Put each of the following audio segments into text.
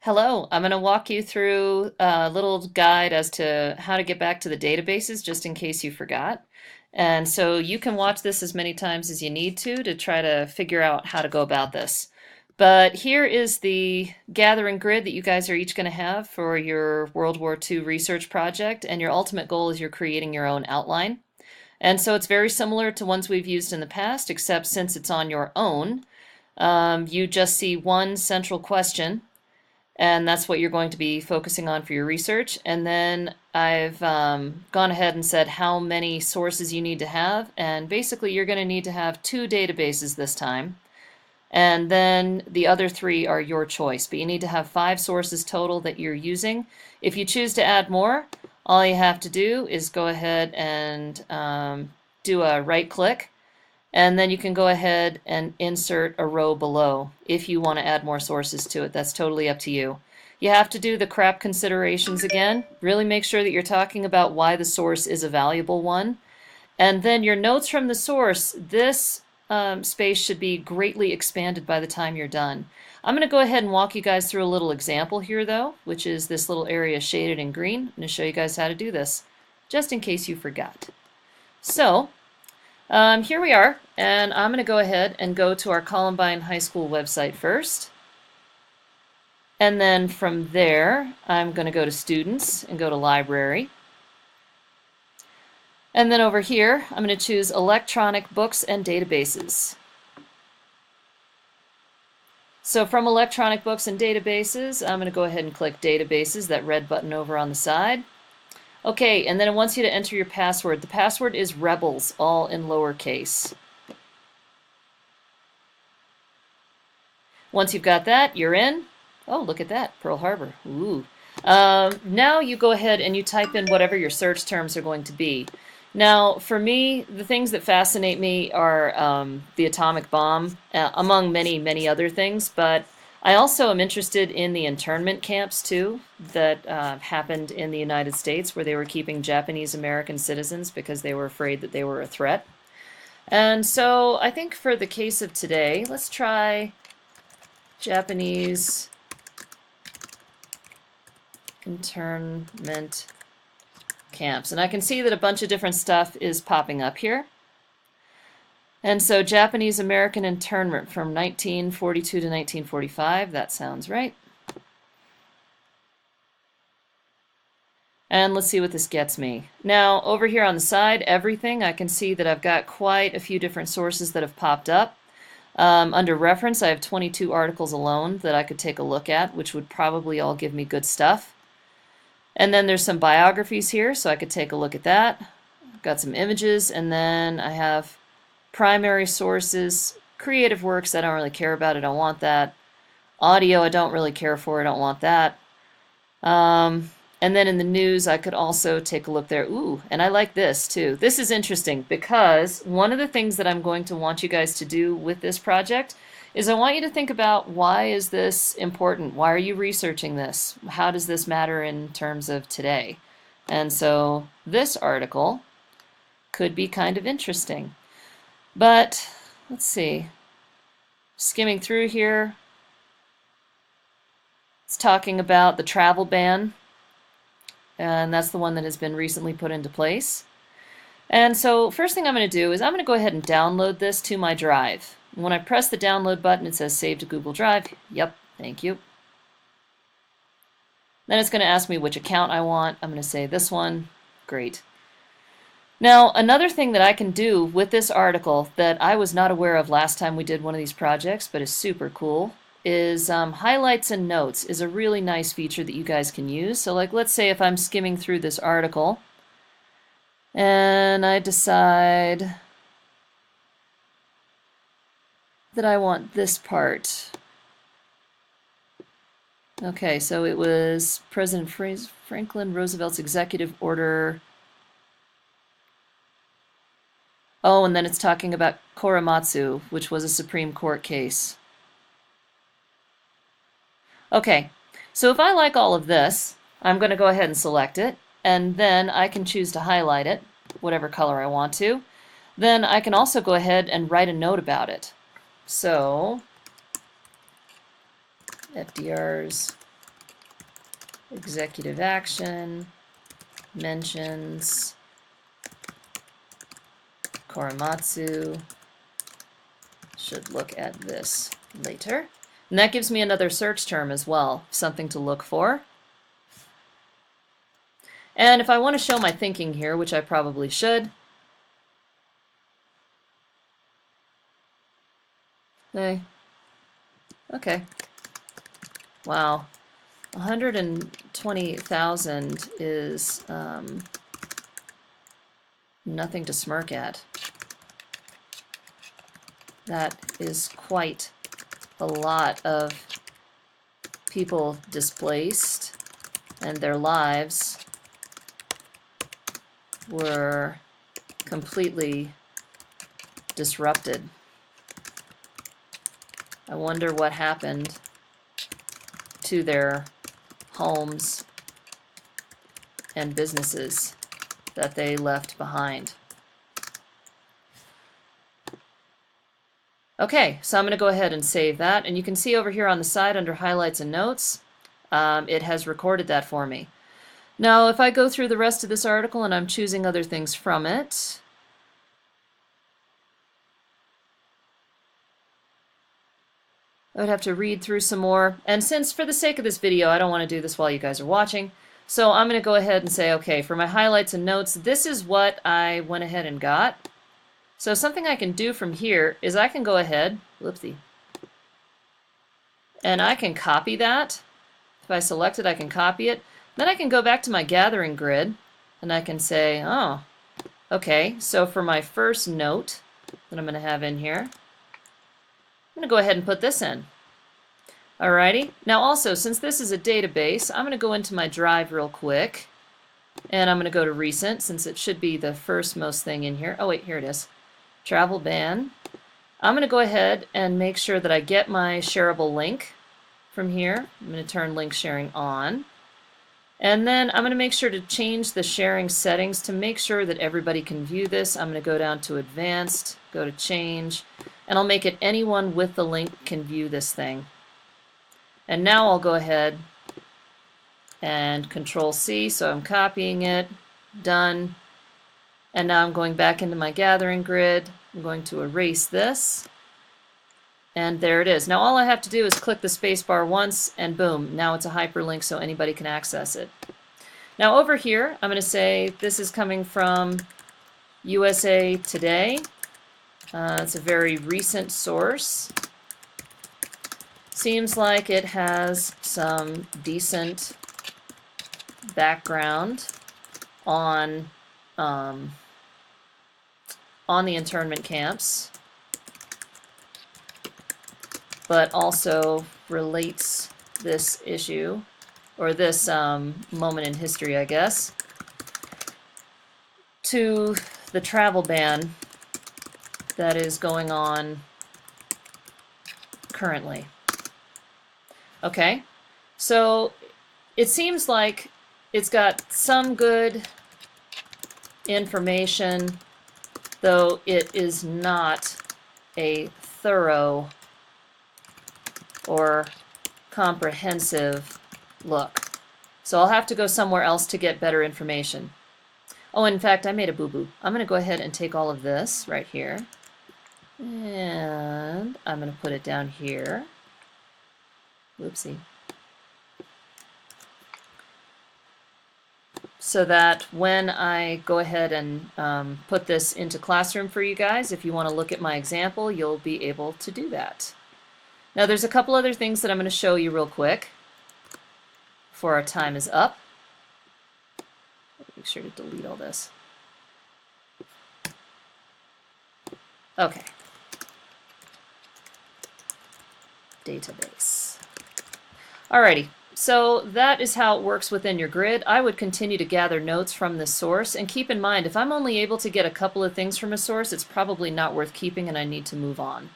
Hello, I'm going to walk you through a little guide as to how to get back to the databases just in case you forgot. And so you can watch this as many times as you need to try to figure out how to go about this. But here is the gathering grid that you guys are each going to have for your World War II research project, and your ultimate goal is you're creating your own outline. And so it's very similar to ones we've used in the past, except since it's on your own, you just see one central question, and that's what you're going to be focusing on for your research. And then I've gone ahead and said how many sources you need to have, and basically you're going to need to have two databases this time, and then the other three are your choice, but you need to have 5 sources total that you're using. If you choose to add more, all you have to do is go ahead and do a right click, and then you can go ahead and insert a row below if you want to add more sources to it. That's totally up to you. You have to do the CRAP considerations again. Really make sure that you're talking about why the source is a valuable one. And then your notes from the source, this space should be greatly expanded by the time you're done. I'm going to go ahead and walk you guys through a little example here, though, which is this little area shaded in green. I'm going to show you guys how to do this, just in case you forgot. So, here we are, and I'm going to go ahead and go to our Columbine High School website first. And then from there, I'm going to go to Students and go to Library. And then over here, I'm going to choose Electronic Books and Databases. So from Electronic Books and Databases, I'm going to go ahead and click Databases, that red button over on the side. Okay, and then it wants you to enter your password. The password is Rebels, all in lowercase. Once you've got that, you're in. Oh, look at that, Pearl Harbor. Ooh. Now you go ahead and you type in whatever your search terms are going to be. Now, for me, the things that fascinate me are the atomic bomb, among many, many other things, but I also am interested in the internment camps, too, that happened in the United States, where they were keeping Japanese American citizens because they were afraid that they were a threat. And so I think for the case of today, let's try Japanese internment camps. And I can see that a bunch of different stuff is popping up here. And so Japanese American internment from 1942 to 1945, that sounds right. And let's see what this gets me. Now, over here on the side, everything, I can see that I've got quite a few different sources that have popped up. Under reference, I have 22 articles alone that I could take a look at, which would probably all give me good stuff. And then there's some biographies here, so I could take a look at that. I've got some images, and then I have primary sources, creative works I don't really care about, I don't want that. Audio I don't really care for, I don't want that. And then in the news I could also take a look there. Ooh, and I like this too. This is interesting because one of the things that I'm going to want you guys to do with this project is I want you to think about, why is this important? Why are you researching this? How does this matter in terms of today? And so this article could be kind of interesting. But let's see, skimming through here, it's talking about the travel ban, and that's the one that has been recently put into place. And so first thing I'm going to do is I'm going to go ahead and download this to my drive. When I press the download button, it says save to Google Drive. Yep, thank you. Then it's going to ask me which account I want. I'm going to say this one. Great. Now, another thing that I can do with this article that I was not aware of last time we did one of these projects, but is super cool, is highlights and notes is a really nice feature that you guys can use. So like, let's say if I'm skimming through this article and I decide that I want this part. Okay, so it was President Franklin Roosevelt's executive order. Oh, and then it's talking about Korematsu, which was a Supreme Court case. Okay, so if I like all of this, I'm going to go ahead and select it, and then I can choose to highlight it, whatever color I want to. Then I can also go ahead and write a note about it. So, FDR's executive action, mentions, Korematsu should look at this later. And that gives me another search term as well, something to look for. And if I want to show my thinking here, which I probably should, okay. Wow. 120,000 is nothing to smirk at. That is quite a lot of people displaced, and their lives were completely disrupted. I wonder what happened to their homes and businesses that they left behind. Okay, so I'm going to go ahead and save that, and you can see over here on the side under highlights and notes, it has recorded that for me. Now if I go through the rest of this article and I'm choosing other things from it, I would have to read through some more, and since for the sake of this video I don't want to do this while you guys are watching, so I'm going to go ahead and say, okay, for my highlights and notes, this is what I went ahead and got. So something I can do from here is I can go ahead, whoopsie, and I can copy that. If I select it, I can copy it. Then I can go back to my gathering grid and I can say, oh, okay, so for my first note that I'm going to have in here, I'm going to go ahead and put this in. Alrighty, now also, since this is a database, I'm going to go into my drive real quick, and I'm going to go to recent, since it should be the first most thing in here. Oh wait, here it is. Travel ban. I'm going to go ahead and make sure that I get my shareable link from here. I'm going to turn link sharing on. And then I'm going to make sure to change the sharing settings to make sure that everybody can view this. I'm going to go down to advanced, go to change, and I'll make it anyone with the link can view this thing. And now I'll go ahead and Control C, so I'm copying it, done. And now I'm going back into my gathering grid. I'm going to erase this. And there it is. Now all I have to do is click the spacebar once and boom, now it's a hyperlink so anybody can access it. Now over here, I'm going to say this is coming from USA Today. It's a very recent source. Seems like it has some decent background on the internment camps, but also relates this issue, or this moment in history, I guess, to the travel ban that is going on currently. Okay, so it seems like it's got some good information, though it is not a thorough or comprehensive look. So I'll have to go somewhere else to get better information. Oh, in fact, I made a boo-boo. I'm going to go ahead and take all of this right here, and I'm going to put it down here. Whoopsie. So that when I go ahead and put this into Classroom for you guys, if you want to look at my example, you'll be able to do that. Now there's a couple other things that I'm going to show you real quick before our time is up. Make sure to delete all this. Okay. Database. Alrighty, so that is how it works within your grid. I would continue to gather notes from this source, and keep in mind, if I'm only able to get a couple of things from a source, it's probably not worth keeping and I need to move on.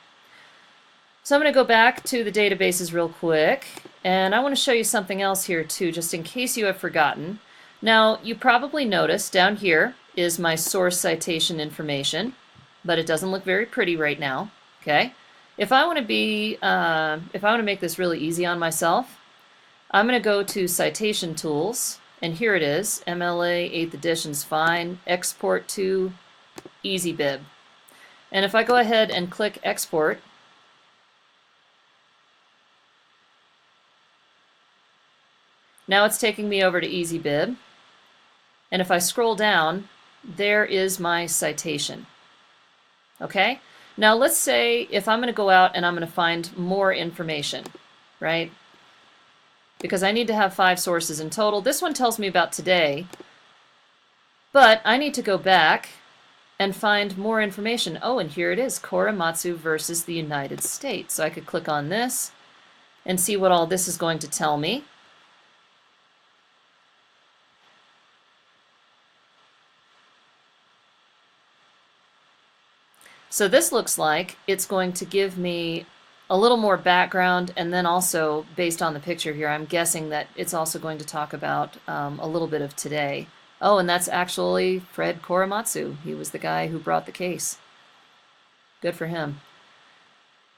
So I'm going to go back to the databases real quick, and I want to show you something else here too, just in case you have forgotten. Now, you probably noticed down here is my source citation information, but it doesn't look very pretty right now. Okay, if I want to make this really easy on myself, I'm going to go to Citation Tools, and here it is, MLA 8th edition's fine, export to EasyBib. And if I go ahead and click Export, now it's taking me over to EasyBib. And if I scroll down, there is my citation. Okay? Now let's say if I'm going to go out and I'm going to find more information, right? Because I need to have 5 sources in total. This one tells me about today, but I need to go back and find more information. Oh, and here it is, Korematsu versus the United States. So I could click on this and see what all this is going to tell me. So this looks like it's going to give me a little more background, and then also, based on the picture here, I'm guessing that it's also going to talk about a little bit of today. Oh, and that's actually Fred Korematsu. He was the guy who brought the case. Good for him.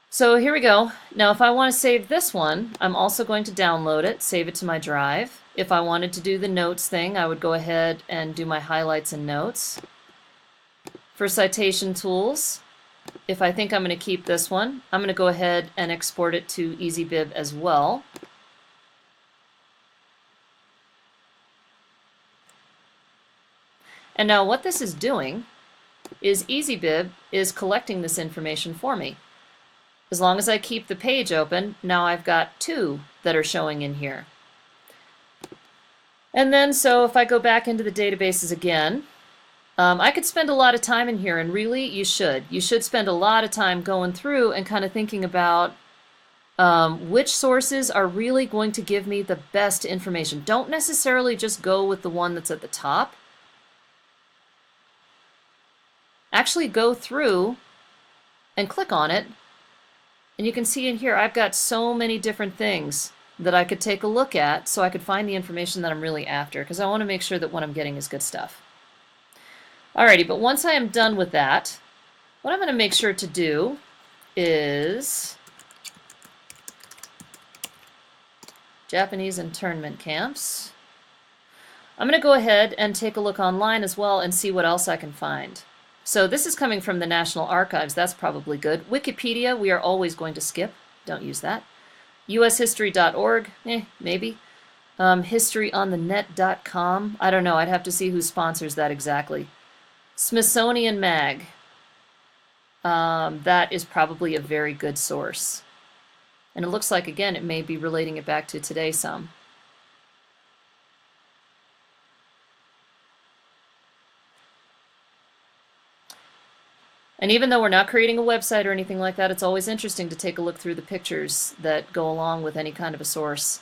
So here we go. Now if I want to save this one, I'm also going to download it, save it to my drive. If I wanted to do the notes thing, I would go ahead and do my highlights and notes. For citation tools, if I think I'm going to keep this one, I'm going to go ahead and export it to EasyBib as well. And now what this is doing is EasyBib is collecting this information for me. As long as I keep the page open, now I've got 2 that are showing in here. And then so if I go back into the databases again, I could spend a lot of time in here, and really you should. You should spend a lot of time going through and kind of thinking about which sources are really going to give me the best information. Don't necessarily just go with the one that's at the top. Actually go through and click on it, and you can see in here I've got so many different things that I could take a look at so I could find the information that I'm really after, because I want to make sure that what I'm getting is good stuff. Alrighty, but once I am done with that, what I'm going to make sure to do is Japanese internment camps. I'm going to go ahead and take a look online as well and see what else I can find. So this is coming from the National Archives. That's probably good. Wikipedia, we are always going to skip. Don't use that. ushistory.org, maybe. Historyonthenet.com. I don't know. I'd have to see who sponsors that exactly. Smithsonian Mag. That is probably a very good source. And it looks like, again, it may be relating it back to today some. And even though we're not creating a website or anything like that, it's always interesting to take a look through the pictures that go along with any kind of a source.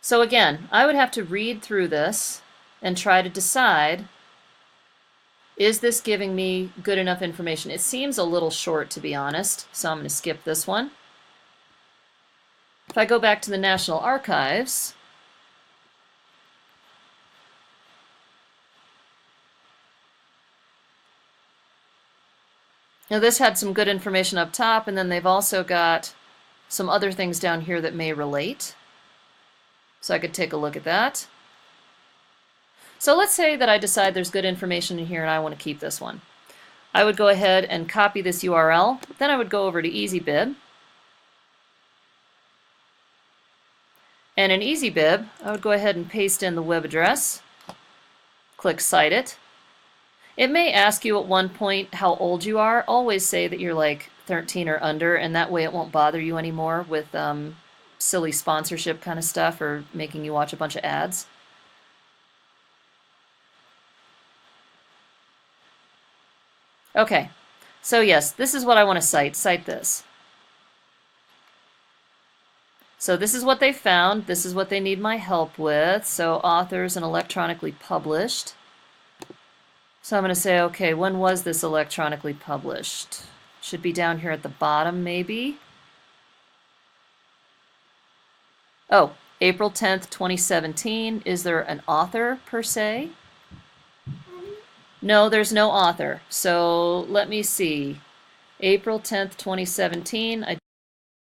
So again, I would have to read through this and try to decide, is this giving me good enough information? It seems a little short, to be honest, so I'm going to skip this one. If I go back to the National Archives, now this had some good information up top, and then they've also got some other things down here that may relate. So I could take a look at that. So let's say that I decide there's good information in here and I want to keep this one. I would go ahead and copy this URL. Then I would go over to EasyBib. And in EasyBib, I would go ahead and paste in the web address. Click Cite It. It may ask you at one point how old you are. Always say that you're like 13 or under, and that way it won't bother you anymore with silly sponsorship kind of stuff or making you watch a bunch of ads. Okay, so yes, this is what I want to cite. Cite this. So this is what they found. This is what they need my help with. So authors and electronically published. So I'm going to say, okay, when was this electronically published? Should be down here at the bottom, maybe. Oh, April 10th, 2017. Is there an author per se? No, there's no author. So let me see. April 10th, 2017. I